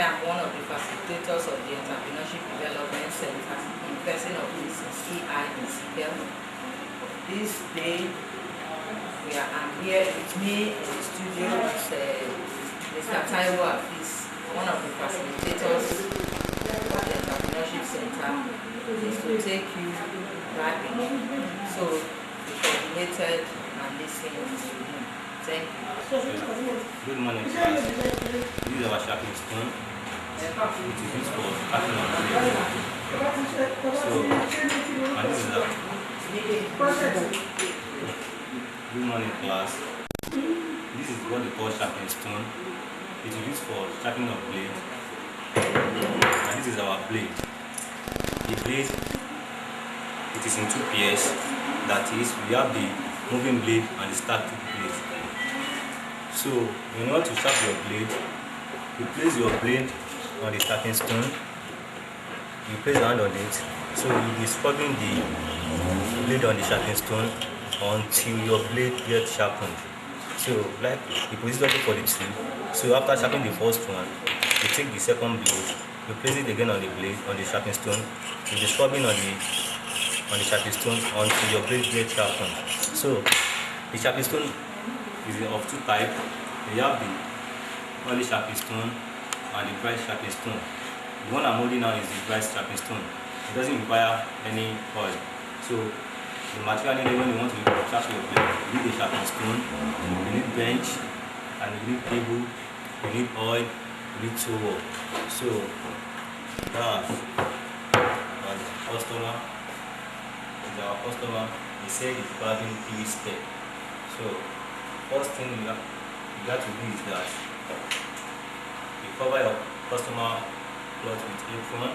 am one of the facilitators of the Entrepreneurship Development Center in person of Mrs. E.I. Ezekiel. This day, I'm here with me in the studio with Mr. Taiwo Afis, one of the facilitators of the Entrepreneurship Center, is to take you barbing. So, we coordinated and listened to him. Thank you. Good morning, class. This is our sharpening stone. It is used for cutting of blade. So, and this is good morning, class. This is what we call sharpening stone. It is used for sharpening of blade. And this is our blade. The blade, it is in two pairs. That is, we have the moving blade and the static blade. So, in order to sharpen your blade, you place your blade on the sharpening stone. You place your hand on it. So, you'll be scrubbing the blade on the sharpening stone until your blade gets sharpened. So, like the position for the two. So, after sharpening the first one, you take the second blade, you place it again on the blade, on the sharpening stone. You'll be scrubbing on the sharpening stone until your blade gets sharpened. So, the sharpening stone is of two types. We have the oily sharpening stone and the dry sharpening stone. The one I'm holding now is the dry sharpening stone. It doesn't require any oil. So the material needed when you want to sharpen your blade, you need a sharpening stone, you need bench, and you need cable, you need oil, you need towel. So that's our customer. Our customer, he said it's barbing 3 steps. So first thing you got to do is that you cover your customer cloth with apron.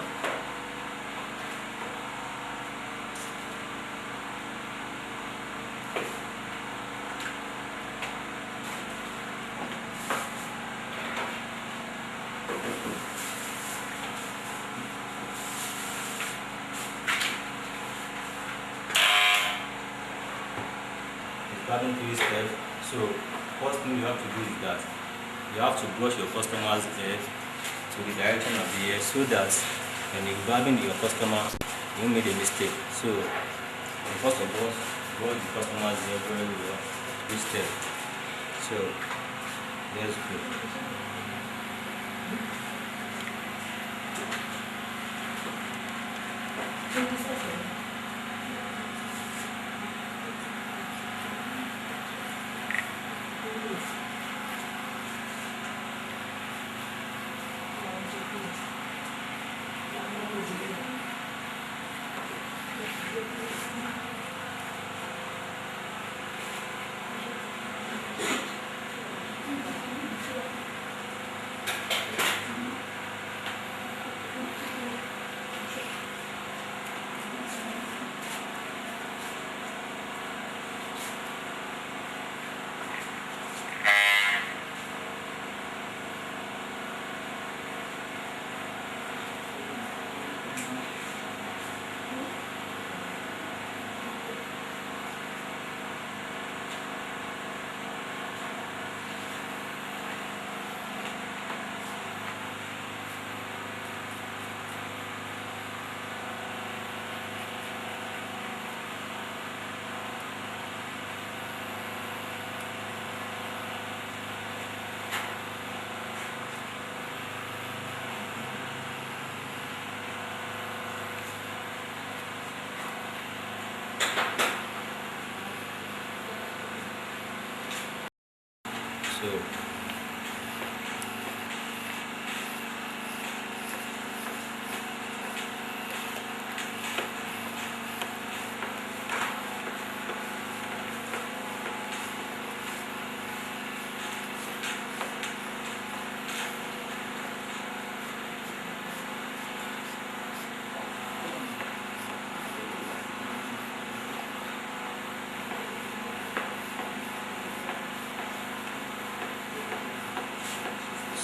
Barbing 3 steps. So first thing you have to do is that you have to brush your customer's hair to the direction of the hair so that when you're barbing your customer, you won't make a mistake. So first of all, brush the customer's hair very well, each step. So let's go.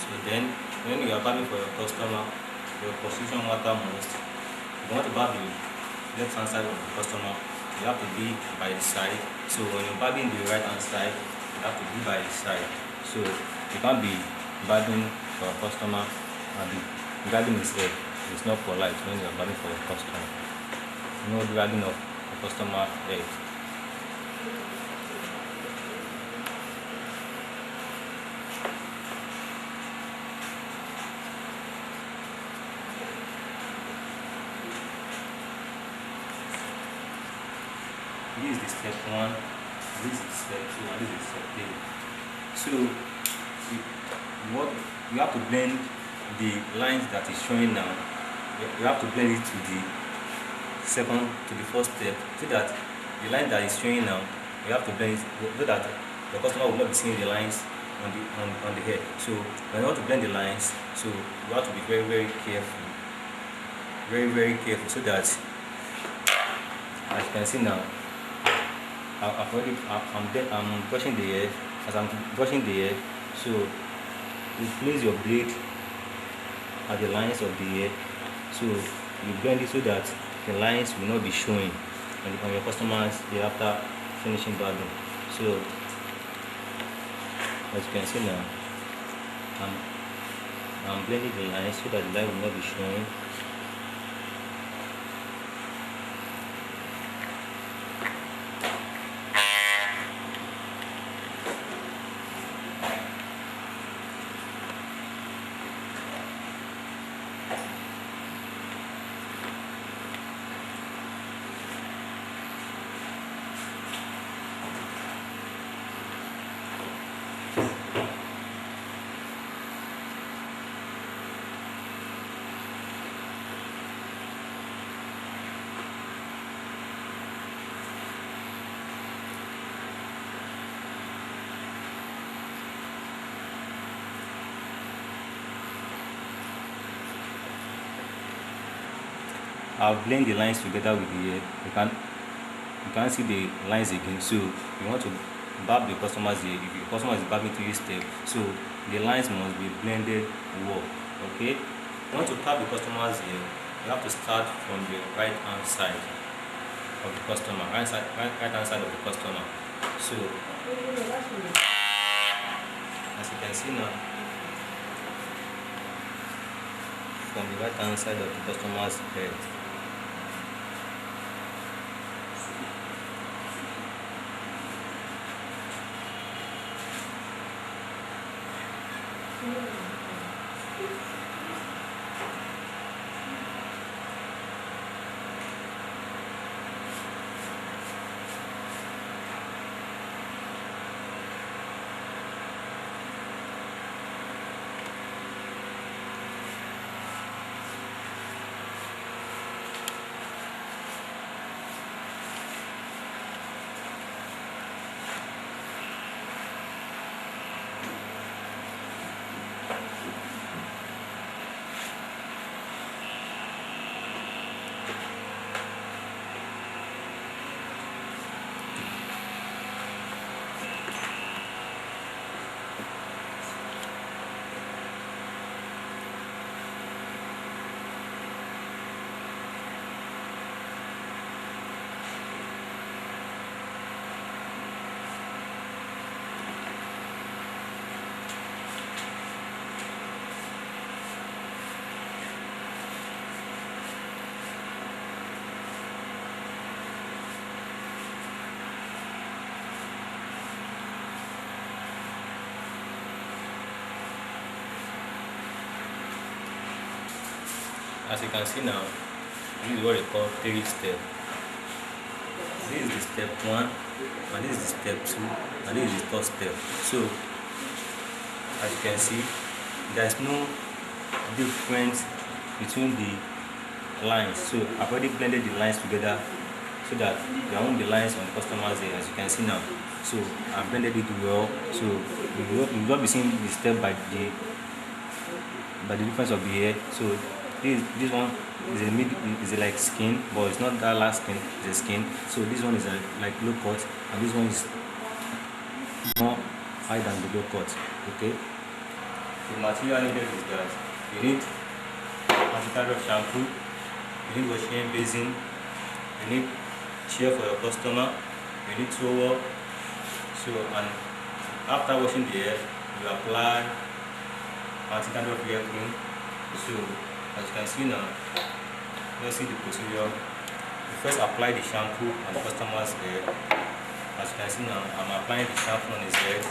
So then when you are barbing for your customer, your position matter most. If you want to barb the left hand side of the customer, you have to be by the side. So when you're barbing the right hand side, you have to be by the side. So you can't be barbing for a customer Dragging his head is not polite when you are barbing for a customer. No dragging of the customer head. This is the step 1, this is step 2, and this is step 3. So you have to blend the lines that is showing now. You have to blend it to the first step, so that the line that is showing now, you have to blend it so that the customer will not be seeing the lines on the head. So when you want to blend the lines, so you have to be very, very careful, so that, as you can see now, I'm brushing the hair. As I'm brushing the hair, so you place your blade at the lines of the hair, so you blend it so that the lines will not be showing on your customers after finishing barbing. So as you can see now, I'm blending the lines so that the line will not be showing. I'll blend the lines together with the hair. You can't see the lines again. So you want to barb the customer's hair. If your customer is barbing 3 steps, so the lines must be blended well. Okay. You want to barb the customer's hair, you have to start from the right hand side of the customer, right hand side of the customer. So as you can see now, from the right hand side of the customer's head. As you can see now, this is what we call 3 step. This is the step 1, and this is the step 2, and this is the third step. So as you can see, there is no difference between the lines. So I've already blended the lines together so that there won't be lines on the customer's hair, as you can see now. So I've blended it well, so you will not be seeing the step by the difference of the hair. So this one is like skin, but it's not that last skin, it's a skin. So this one is like low cut, and this one is more high than the low cut. Okay. The material needed is that you need anti-dandruff shampoo, you need washing basin, you need chair for your customer, you need towel. So, and after washing the hair, you apply anti-dandruff hair cream, So as you can see now, let's see the procedure. We first apply the shampoo on the customer's head. As you can see now, I'm applying the shampoo on his head.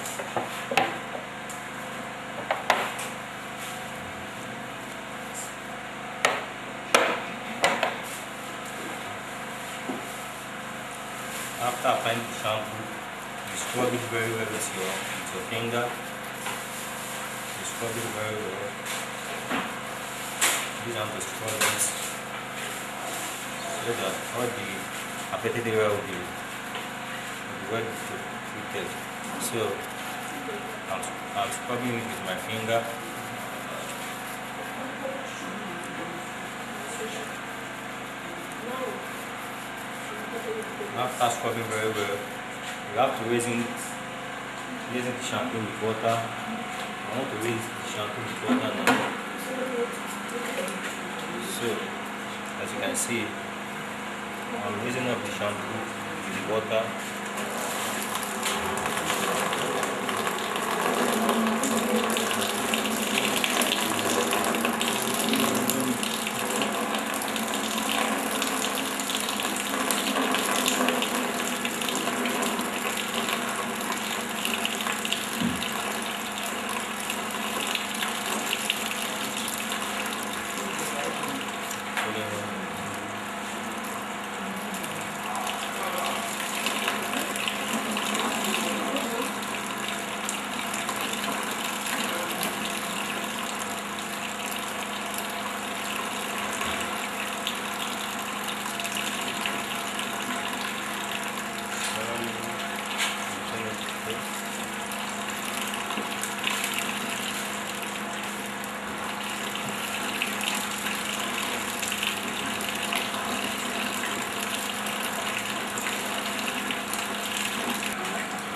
After applying the shampoo, you scrub it very well with your finger. You scrub it very well. Use them to scrub it so that all the affected area will be well treated. So I'm scrubbing it with my finger. After scrubbing very well, you have to raise the shampoo with water. I want to raise the shampoo with water now. So, as you can see, I'm raising up the shampoo with the water.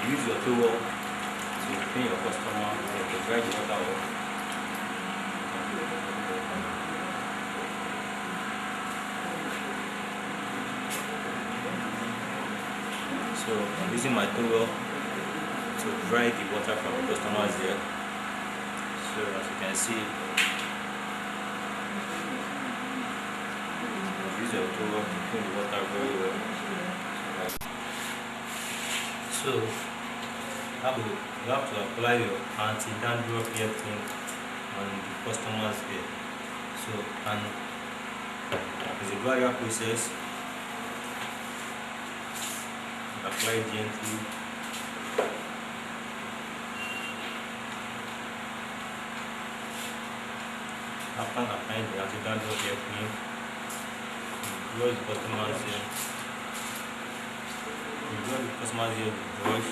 Use your towel to clean your customer or to dry the water off. So I'm using my towel to dry the water from the customer's hair. So as you can see, use your towel to clean the water very well. So you have to apply your anti-dandruff hair cream on the customer's hair. So, and it's a gradual process. Apply gently. After applying the anti-dandruff hair cream, you brush the customer's hair. You brush the customer's hair with the brush.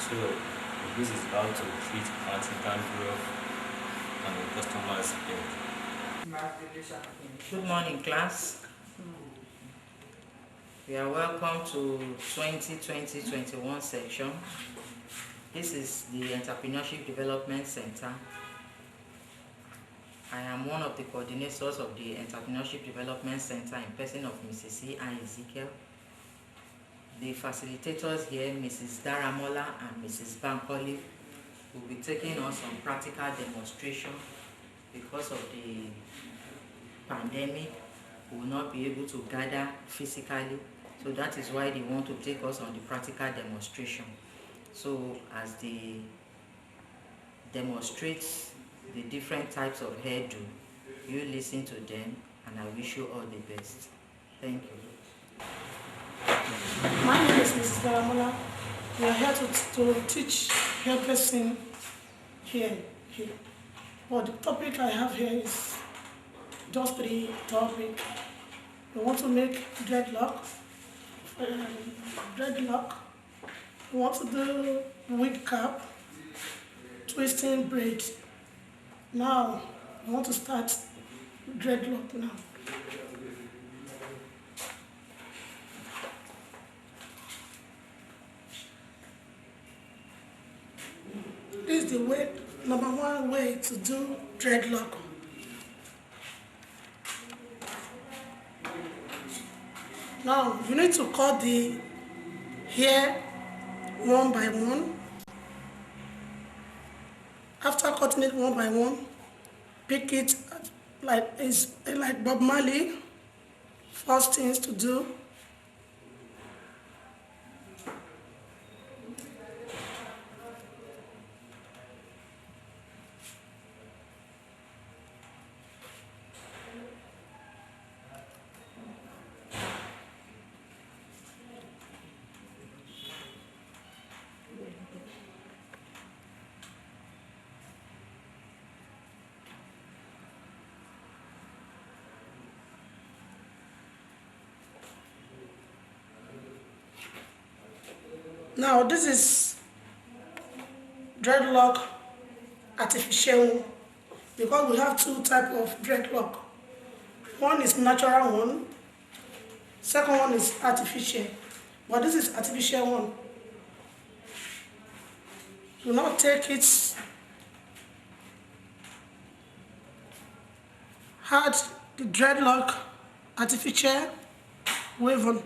So this is how to treat anti-dandruff on the customer's hair. Good morning, class. We are welcome to 2020-21 section. This is the Entrepreneurship Development Center. I am one of the coordinators of the Entrepreneurship Development Center in person of Mrs. E.I. Ezekiel. The facilitators here, Mrs. Daramola and Mrs. Bankoli, will be taking us on practical demonstration. Because of the pandemic, we will not be able to gather physically, so that is why they want to take us on the practical demonstration. So as they demonstrate the different types of hairdo, you listen to them, and I wish you all the best. Thank you. My name is Mrs. Daramola. We are here to teach hairdressing here. But the topic I have here is just the topic. We want to make dreadlock. We want to do wig cap, twisting braid. Now, we want to start dreadlock now. This is the way number one way to do dreadlock. Now you need to cut the hair one by one. After cutting it one by one, pick it like it's like Bob Marley. First things to do. Now this is dreadlock artificial, because we have two types of dreadlock. One is natural one, second one is artificial. But this is artificial one. Do not take it hard, the dreadlock artificial wave on.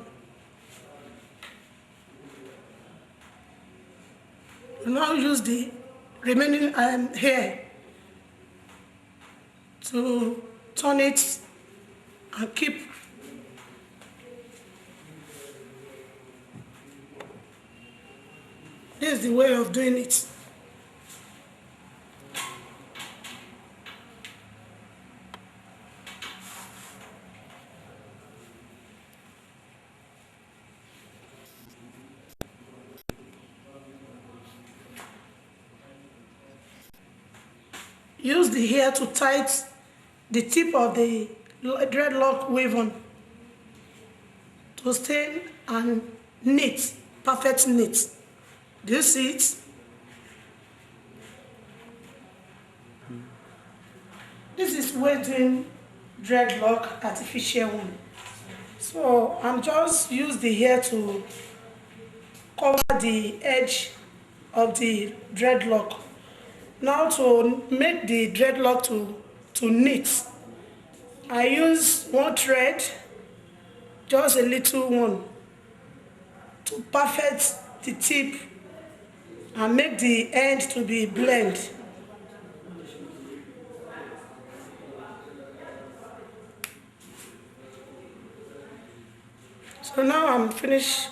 You now use the remaining hair to turn it and keep. This is the way of doing it. Use the hair to tight the tip of the dreadlock wave on to stay and neat, perfect neat. Do you see it? This is wedding dreadlock artificial one. So I'm just use the hair to cover the edge of the dreadlock. Now to make the dreadlock to neat, I use one thread, just a little one, to perfect the tip and make the end to be blend. So now I'm finished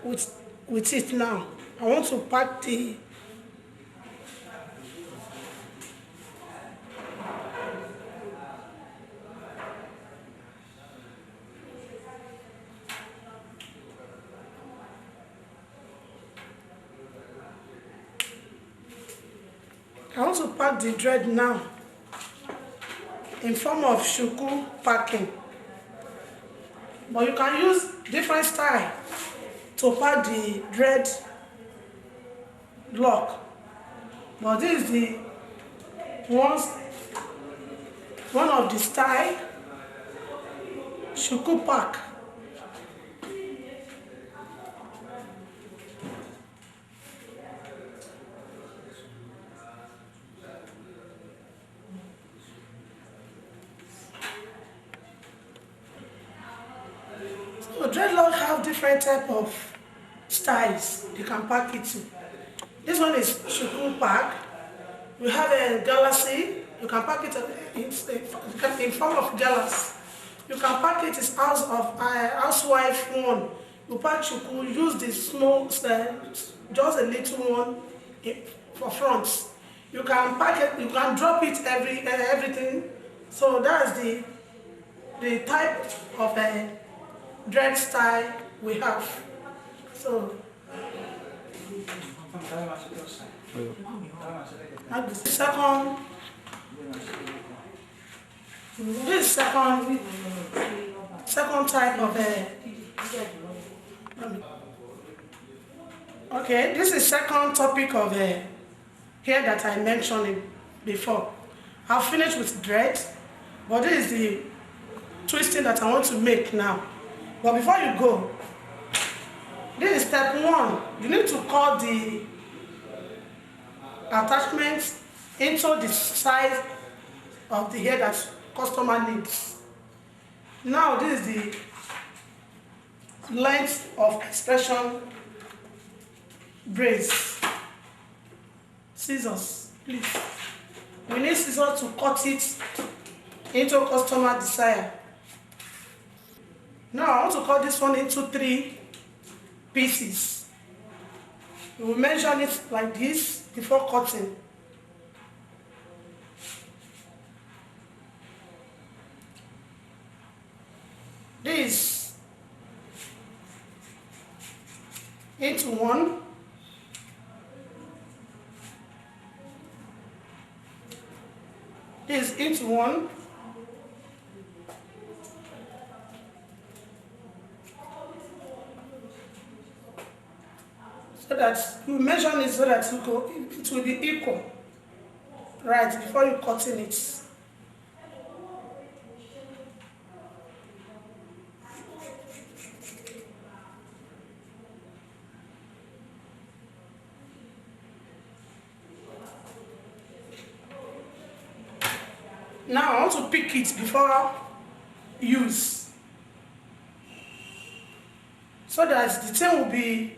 with it now. I want to pack the dread now in form of shuku packing. But you can use different style to pack the dread lock. But this is the one of the style shuku pack. So dreadlock have different type of styles you can pack it to. This one is shuku pack. We have a galaxy. You can pack it in form of galaxy. You can pack it as housewife one. You pack shuku, use the small, just a little one for front. You can pack it. You can drop it everything. So that's the type of dread style we have. So the second type of okay, this is second topic of hair that I mentioned before. I've finished with dread, but this is the twisting that I want to make now. But before you go, this is step one. You need to cut the attachment into the size of the hair that customer needs. Now this is the length of expression braids. Scissors, please. We need scissors to cut it into customer desire. Now I want to cut this one into 3 pieces. We will measure it like this before cutting. This into 1. This into 1. So that you measure it so that it will be equal, right, before you cutting it. Now I want to pick it before use, so that the thing will be,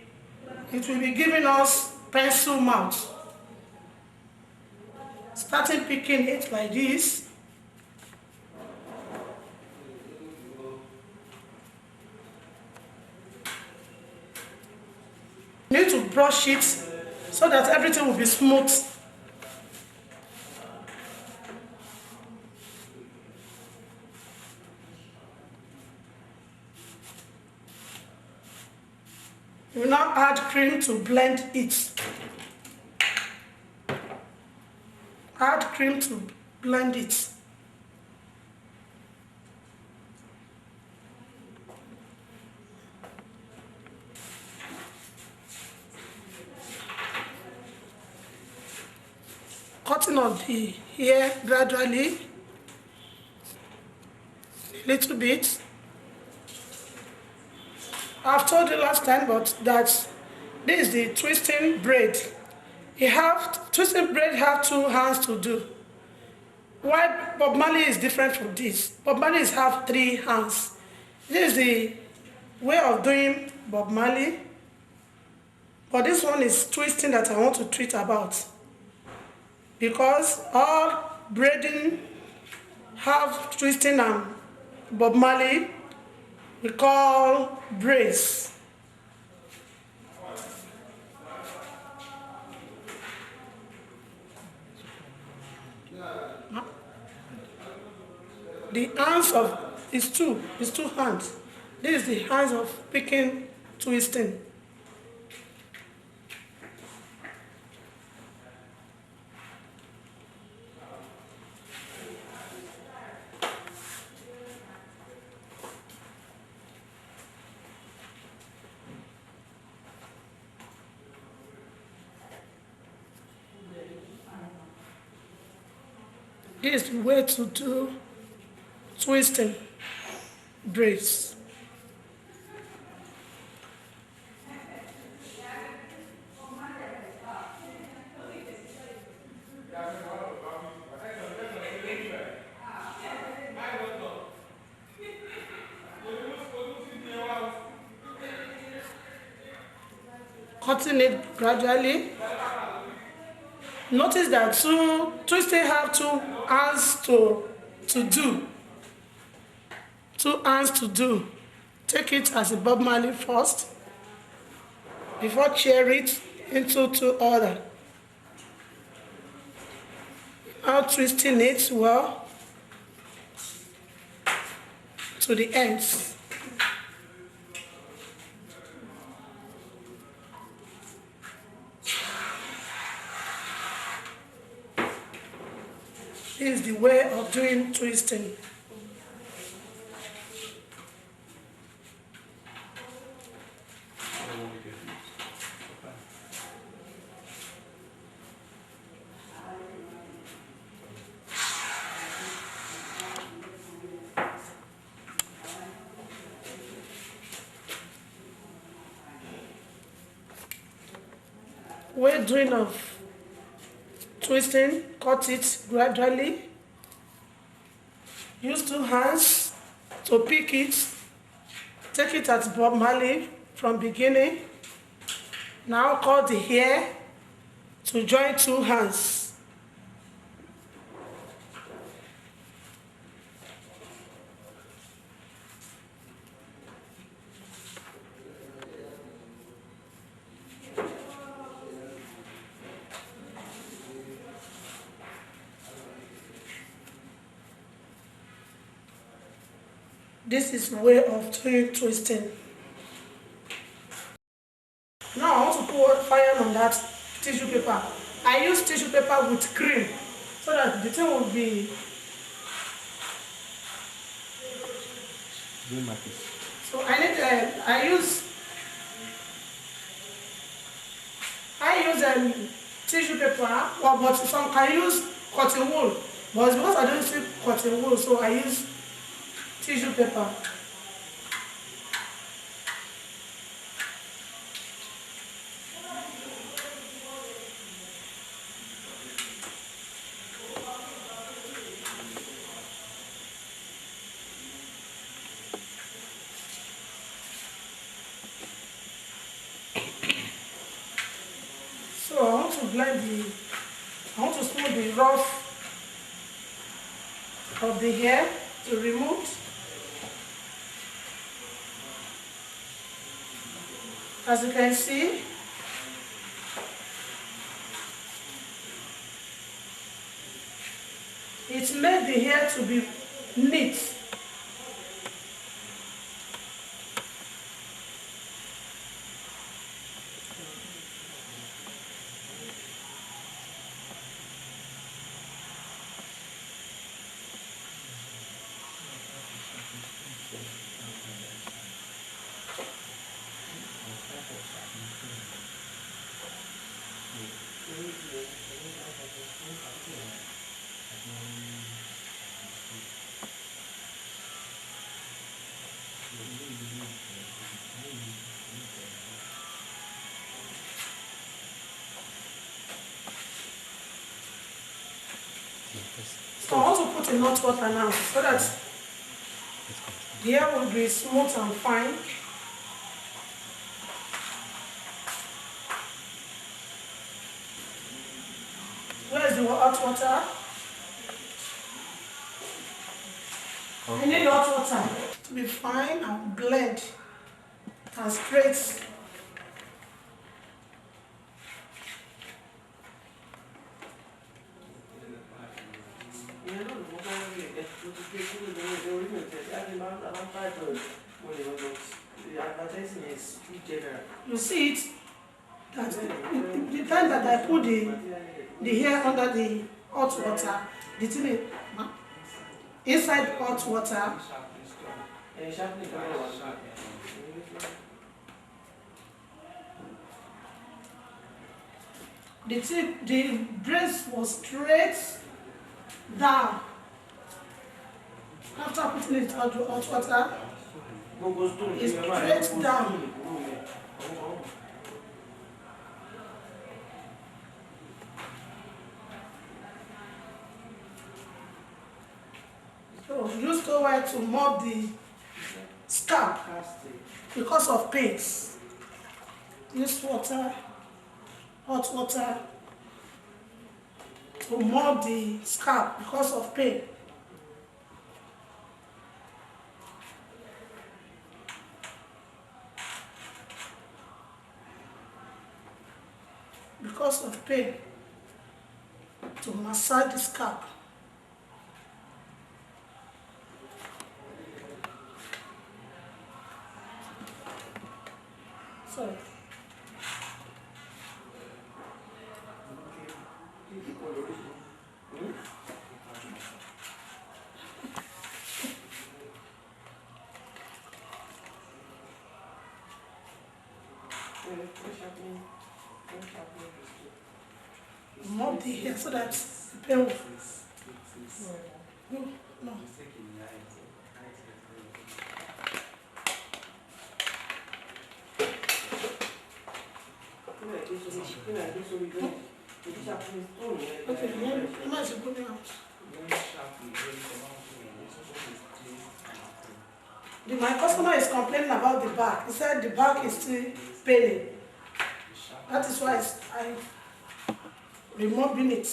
it will be giving us pencil mouth. Starting picking it like this. You need to brush it so that everything will be smooth. You will now add cream to blend it. Add cream to blend it. Cutting of the hair gradually, a little bit. I've told you last time, but that this is the twisting braid. Twisting braid have 2 hands to do. Why Bob Marley is different from this? Bob Marley have 3 hands. This is the way of doing Bob Marley. But this one is twisting that I want to treat about. Because all braiding have twisting and Bob Marley we call braids. The hands of is two hands. This is the hands of picking, twisting. This is the way to do twisting braids. Cutting it gradually. Notice that twisting have 2 hands to do. 2 hands to do. Take it as a Bob Marley first, before tear it into 2 other. Now twisting it well to the ends. This is the way of doing twisting. We're doing of twisting, cut it gradually. Use 2 hands to pick it. Take it at Bob Marley from beginning. Now cut the hair to join 2 hands. This is way of twisting. Now I want to pour fire on that tissue paper. I use tissue paper with cream so that the thing will be. So I use tissue paper, but some can use cotton wool. But because I don't see cotton wool, so I use tissue paper. So I want to smooth the rough of the hair to remove. As you can see, it made the hair to be neat. So I want to put in hot water now so that the hair will be smooth and fine. Where is the hot water? I need hot water to be fine and blend and straight. You see it? That the time that I put the hair under the hot water, the thing inside hot water, the braids was straight down. After putting it under hot water, it's straight down. So use towel to mop the scalp because of pains. Use water, hot water to mop the scalp because of pain. Because of pain, to massage the scalp. Sorry. Mop the hair so that the pain will. No. Okay, you might put me out. My customer is complaining about the back. He said the back is still paining. That is why I'm removing it.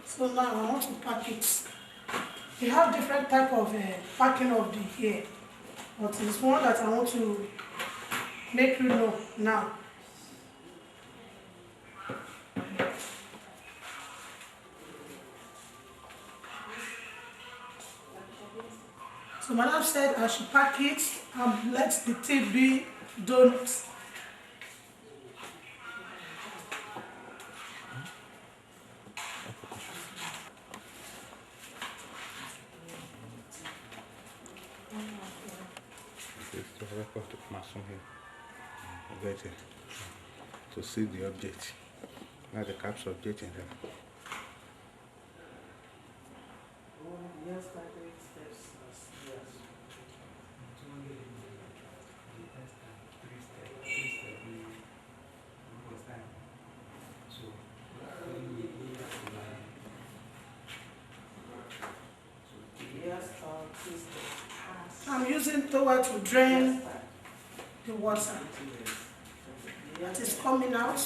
So now I want to pack it. We have different type of packing of the hair, but it's one that I want to make you know now. So madam said I should pack it and let the tip be donuts. To see the object, not the caps object in there. I'm using towel to drain the water that is coming out.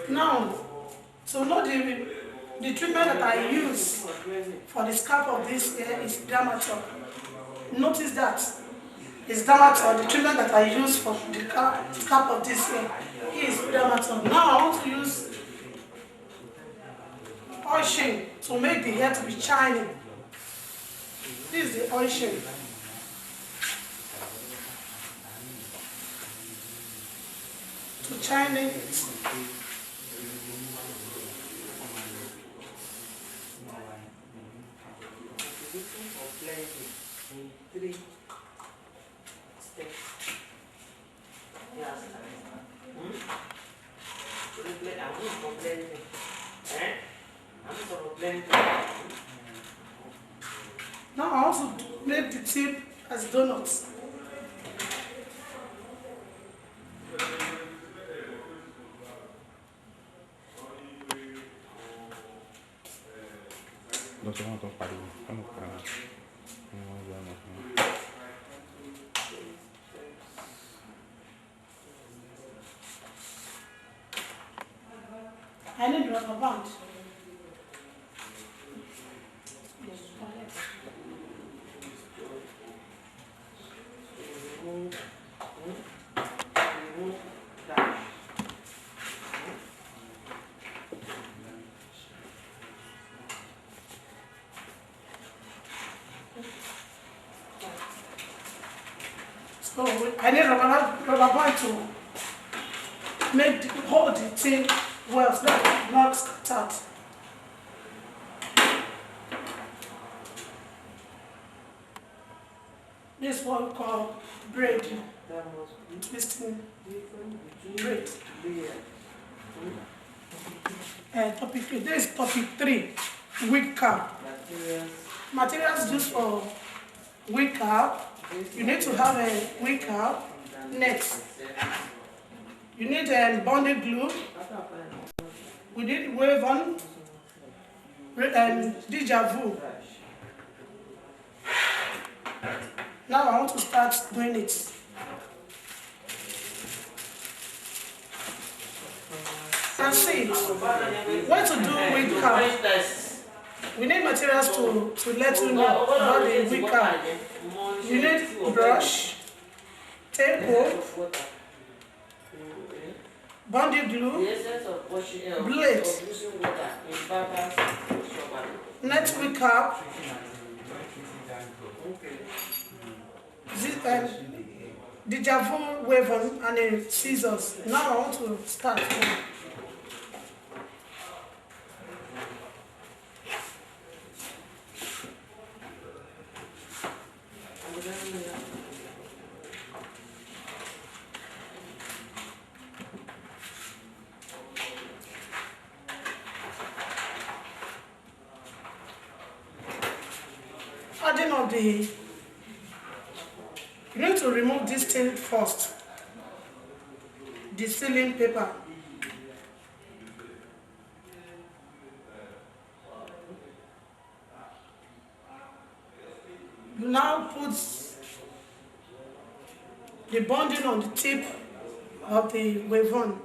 Now, so know the treatment that I use for the scalp of this hair is Dermatol. Notice that it's Dermatol. The treatment that I use for the scalp of this hair is Dermatol. Now I want to use oil sheen to make the hair to be shining. This is the oil sheen. To shine it. Now I want to make the tip as donuts. I need rubber band. So I need rubber band to hold the thing well so that it not scatter. This is what we call braiding, twisting braid. Topic 3. This is topic 3, wig cap. Materials used for wig cap. You need to have a wig cap, net. You need a bonded glue. We need wave on and deja vu. Now I want to start doing it. see, what to do with cap. We need materials to let you know about the wig cap. You need brush, tape rope, bonding glue, blade, net wig cap, the Javon weapon, and a scissors. Now I want to start. Adding of the, you need to remove this thing first, the sealing paper. You now put the bonding on the tip of the wavon.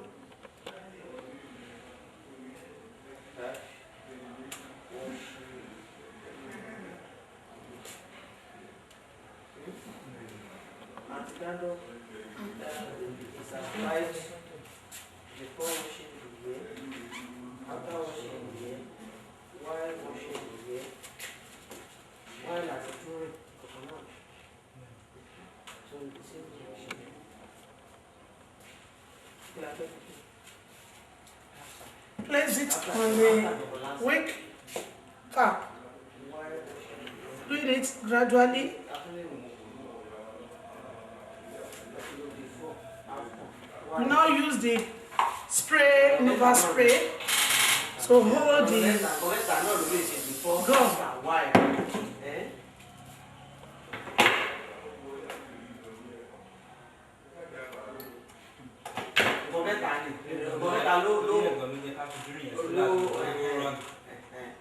Place it on the wig cap. Doing it gradually. We now use the spray, never spray, to hold the gum.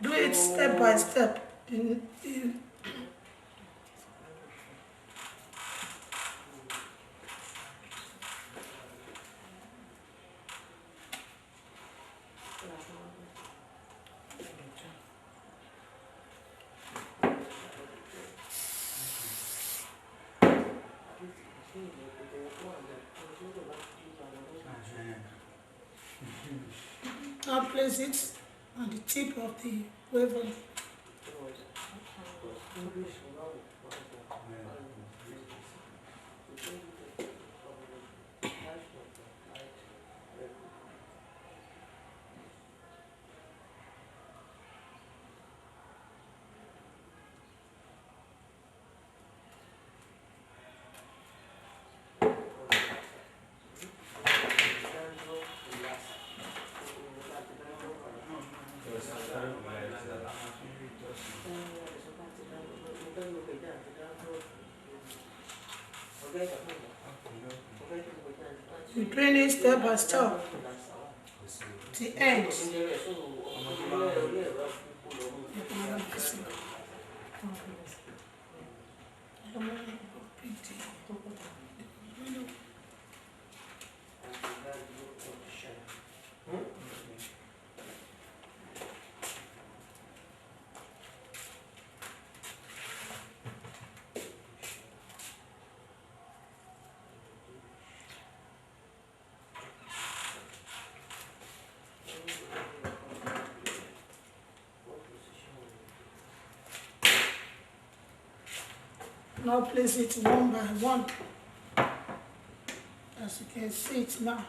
Do it step by step. Now place it on the tip of the waveform. You train it step by step. The end. Now place it one by one, as you can see it now.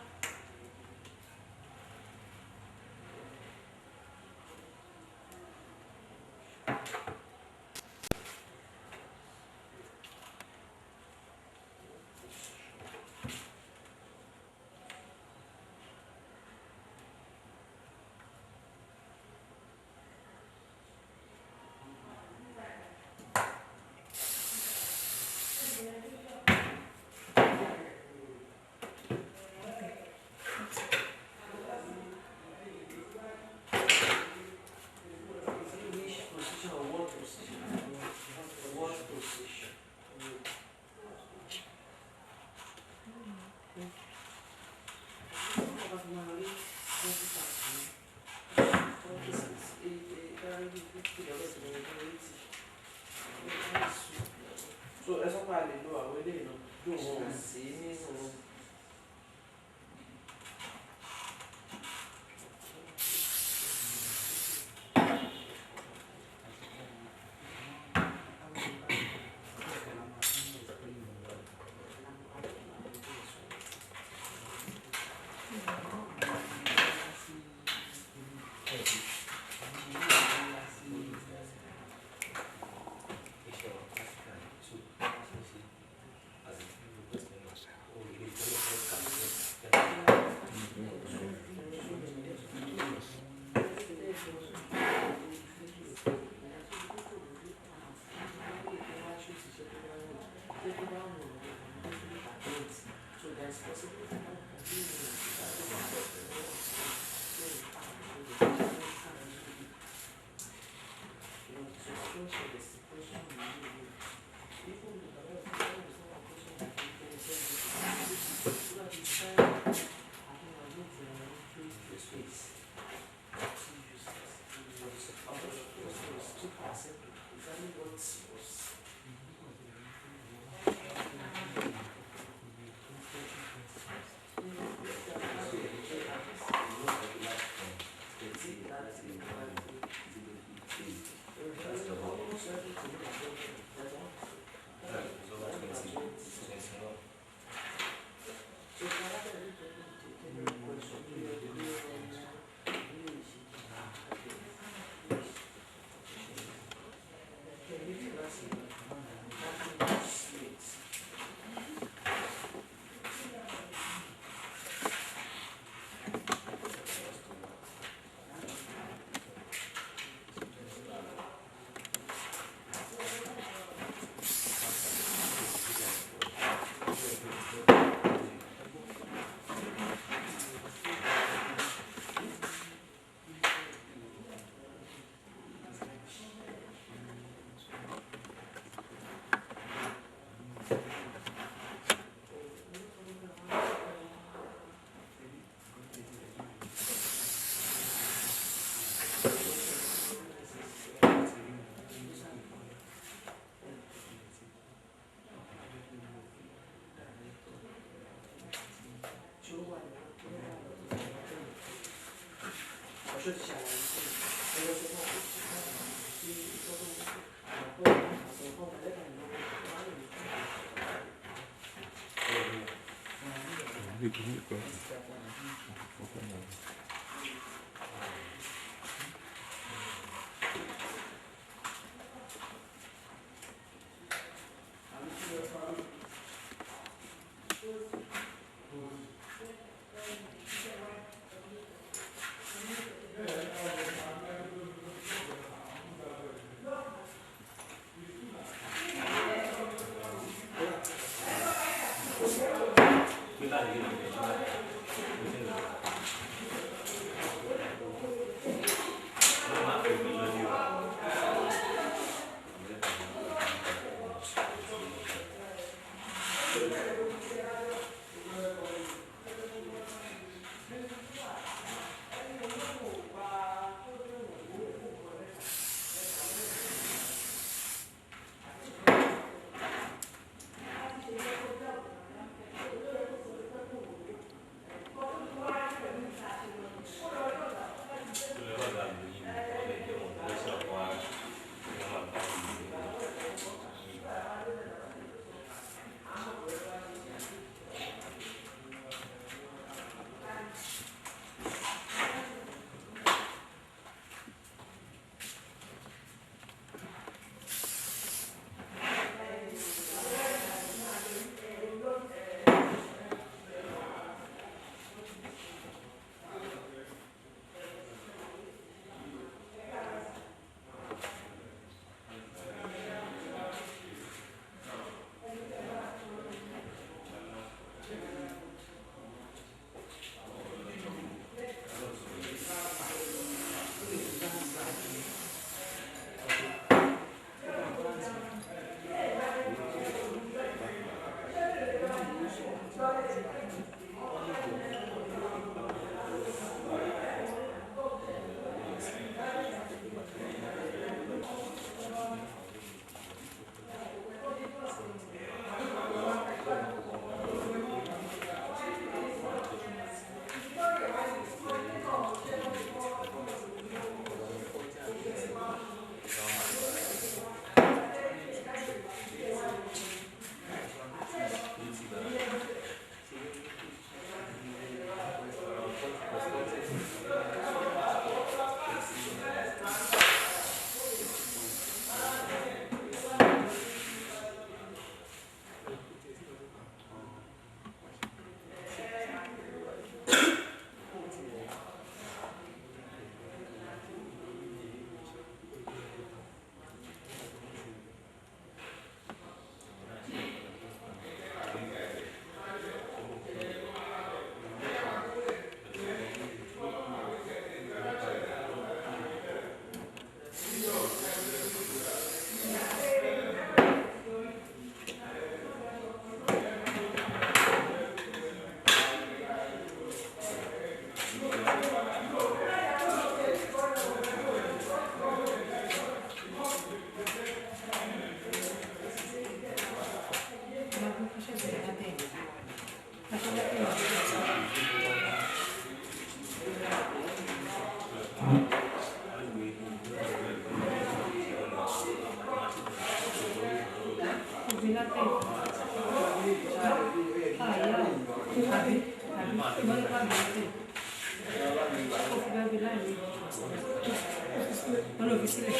ló fi sílẹ̀.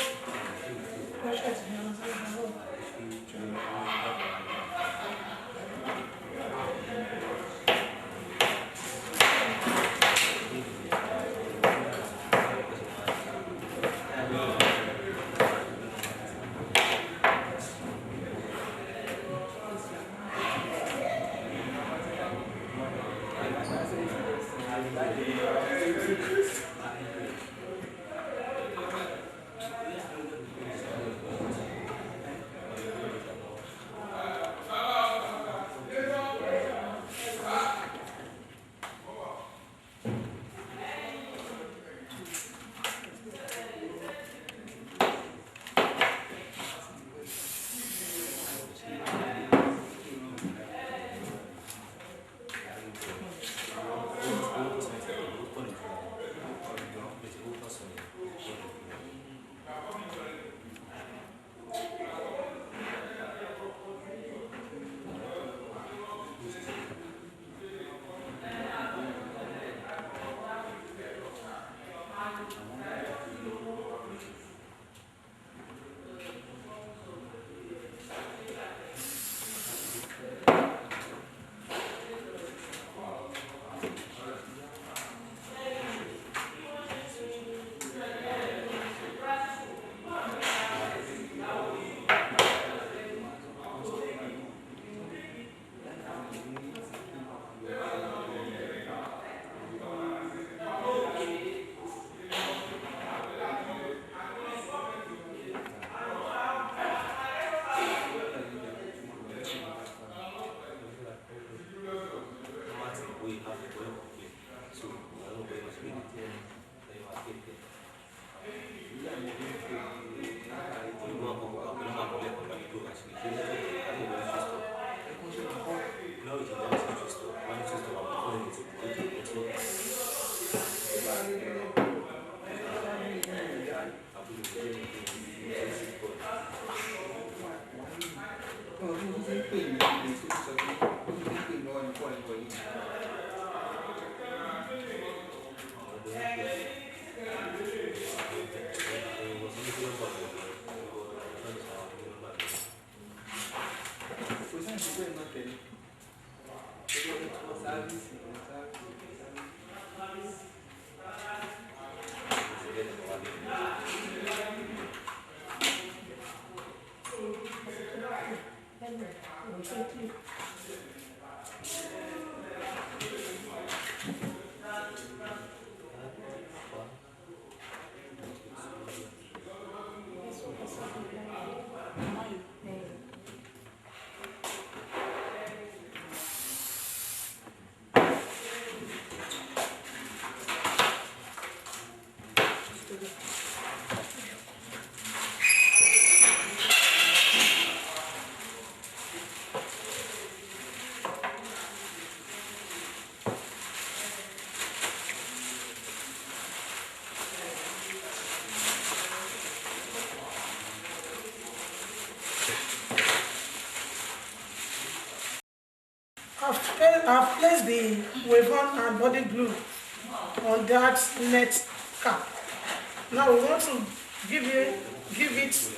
Wọ́n ṣẹ̀tì ní ọ̀nà sílẹ̀ náà. I've placed the wavon and body glue on that net cap. Now we want to give it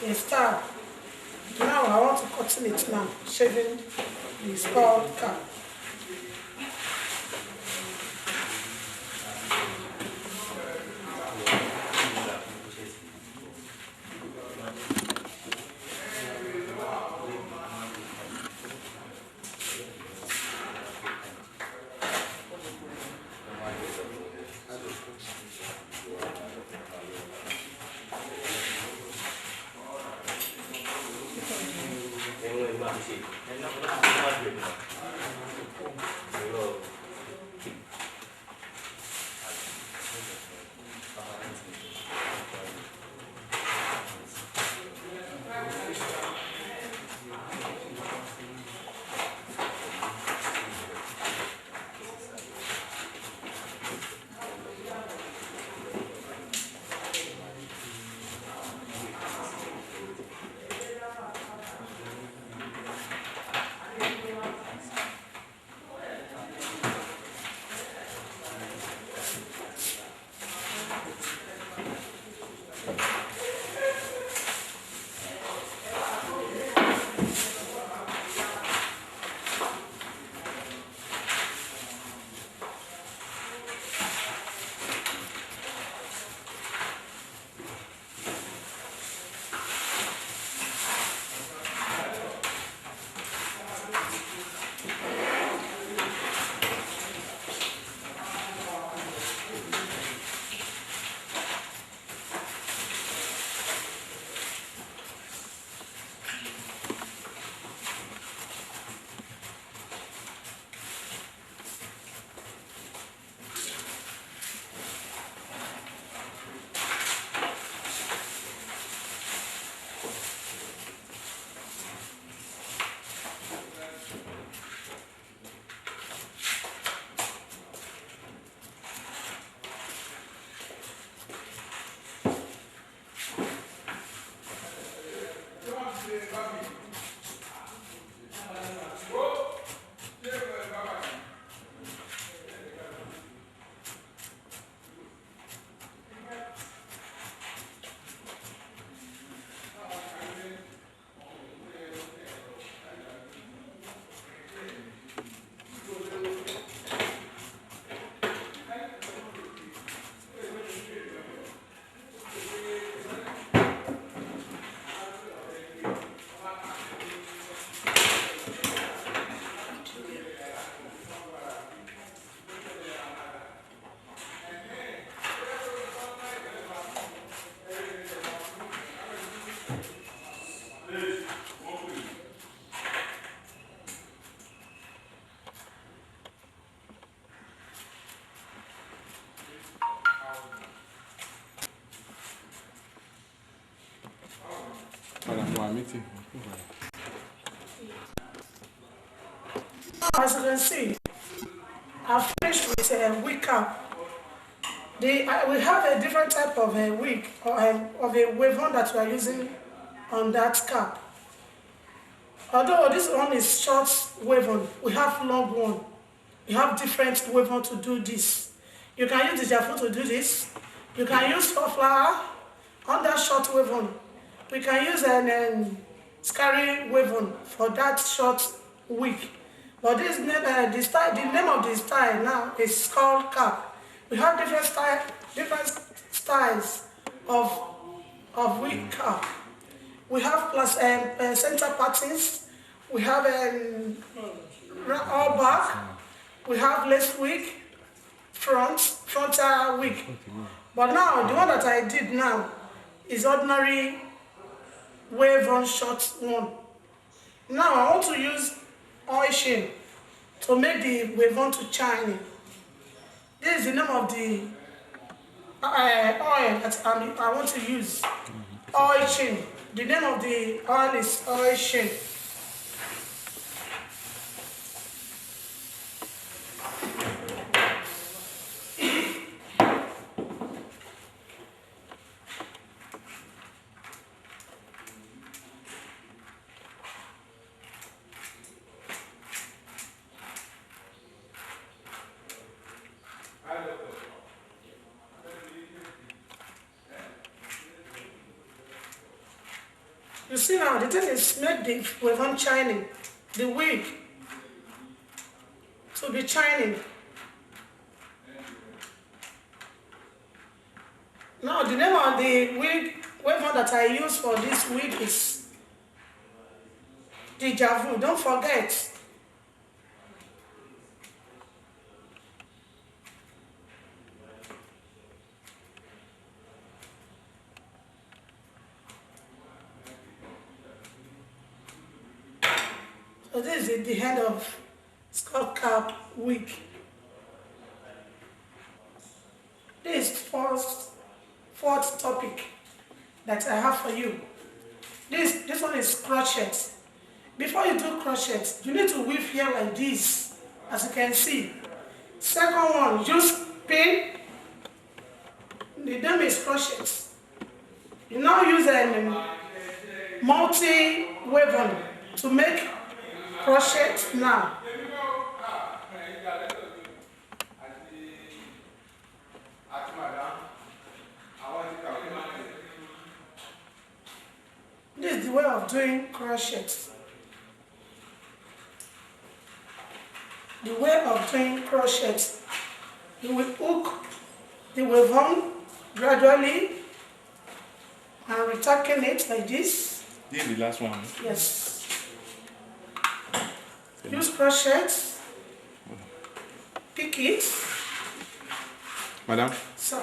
a style. Now I want to cotton it now, shaving the skull cap. Madam, we are meeting. As you can see, I've finished with a wig cap. We have a different type of a wig or of a wave on that we are using on that cap. Although this one is short wave on, we have long one. We have different wave on to do this. You can use the jaffle to do this. You can use flower on that short wave on. We can use an scary wave on for that short wig. But this name, the name of the style now is called cap. We have different styles of wig cap. We have plus center patterns. We have all back. We have lace wig, frontal wig. But now the one that I did now is ordinary wave on short one. Now I want to use oil sheen to make the wave on to shine. This is the name of the oil that I want to use. Oil sheen. The name of the oil is oil sheen. You see now, the thing is make the wave on shining, the wig to be shining. Now the name of the wig wave on that I use for this wig is the javu. Don't forget. So this is the head of skull cap wig. This is fourth topic that I have for you. This one is crochet. Before you do crochet, you need to weave here like this, as you can see. Second one, use pin. The name is crochet. You now use a multi-weave to make crochet now. This is the way of doing crochet. The way of doing crochet. You will hook the weave on gradually and retaking it like this. This is the last one. Yes. Use crochet. Pick it. Madam? So.